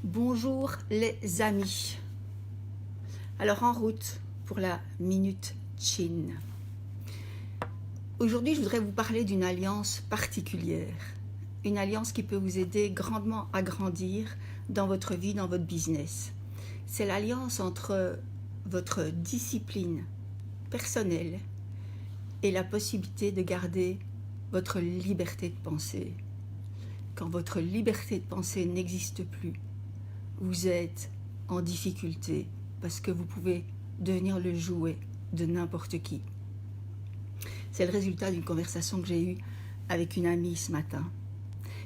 Bonjour les amis. Alors en route pour la Minute Chin. Aujourd'hui, je voudrais vous parler d'une alliance particulière. Une alliance qui peut vous aider grandement à grandir dans votre vie, dans votre business. C'est l'alliance entre votre discipline personnelle et la possibilité de garder votre liberté de penser. Quand votre liberté de penser n'existe plus, vous êtes en difficulté parce que vous pouvez devenir le jouet de n'importe qui. C'est le résultat d'une conversation que j'ai eue avec une amie ce matin.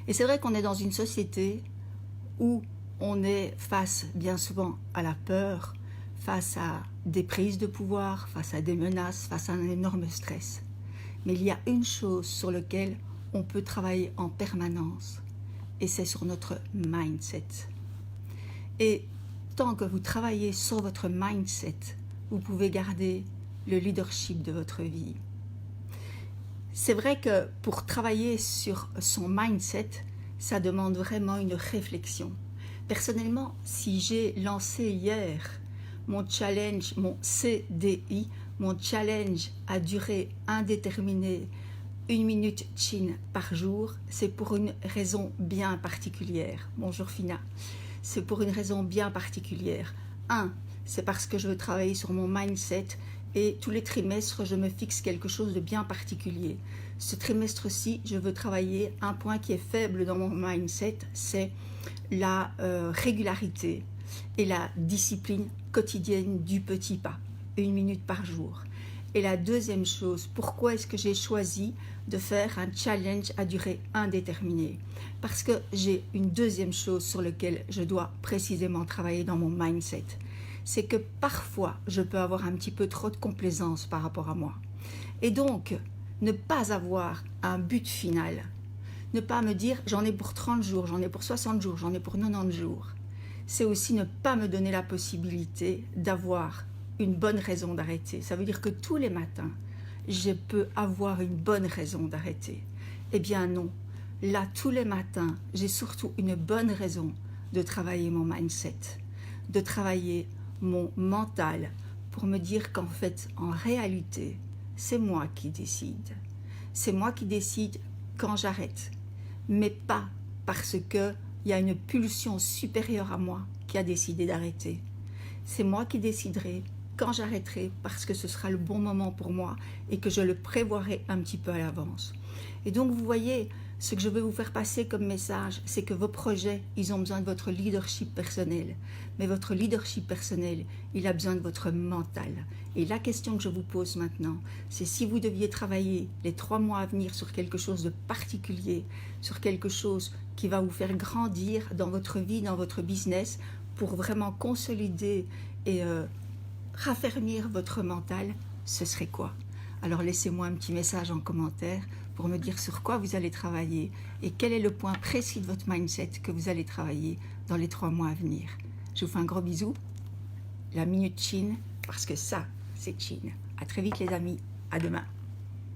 Et c'est vrai qu'on est dans une société où on est face bien souvent à la peur, face à des prises de pouvoir, face à des menaces, face à un énorme stress. Mais il y a une chose sur laquelle on peut travailler en permanence, et c'est sur notre mindset. Et tant que vous travaillez sur votre mindset, vous pouvez garder le leadership de votre vie. C'est vrai que pour travailler sur son mindset, ça demande vraiment une réflexion. Personnellement, si j'ai lancé hier mon challenge, mon CDI, mon challenge à durée indéterminée, 1 minute Chin par jour, c'est pour une raison bien particulière. Bonjour Fina. C'est pour une raison bien particulière. C'est parce que je veux travailler sur mon mindset et tous les trimestres, je me fixe quelque chose de bien particulier. Ce trimestre-ci, je veux travailler un point qui est faible dans mon mindset, c'est la régularité et la discipline quotidienne du petit pas, 1 minute par jour. Et la deuxième chose, pourquoi est-ce que j'ai choisi de faire un challenge à durée indéterminée? Parce que j'ai une deuxième chose sur laquelle je dois précisément travailler dans mon mindset. C'est que parfois, je peux avoir un petit peu trop de complaisance par rapport à moi. Et donc, ne pas avoir un but final, ne pas me dire j'en ai pour 30 jours, j'en ai pour 60 jours, j'en ai pour 90 jours. C'est aussi ne pas me donner la possibilité d'avoir une bonne raison d'arrêter. Ça veut dire que tous les matins, je peux avoir une bonne raison d'arrêter. Eh bien non. Là, tous les matins, j'ai surtout une bonne raison de travailler mon mindset, de travailler mon mental pour me dire qu'en fait, en réalité, c'est moi qui décide. C'est moi qui décide quand j'arrête, mais pas parce qu'il y a une pulsion supérieure à moi qui a décidé d'arrêter. C'est moi qui déciderai quand j'arrêterai parce que ce sera le bon moment pour moi et que je le prévoirai un petit peu à l'avance. Et donc vous voyez, ce que je veux vous faire passer comme message, c'est que vos projets, ils ont besoin de votre leadership personnel. Mais votre leadership personnel, il a besoin de votre mental. Et la question que je vous pose maintenant, c'est si vous deviez travailler les 3 mois à venir sur quelque chose de particulier, sur quelque chose qui va vous faire grandir dans votre vie, dans votre business, pour vraiment consolider et raffermir votre mental, ce serait quoi? Alors laissez-moi un petit message en commentaire pour me dire sur quoi vous allez travailler et quel est le point précis de votre mindset que vous allez travailler dans les 3 mois à venir. Je vous fais un gros bisou, la Minute Chin, parce que ça, c'est Chin. À très vite les amis, à demain.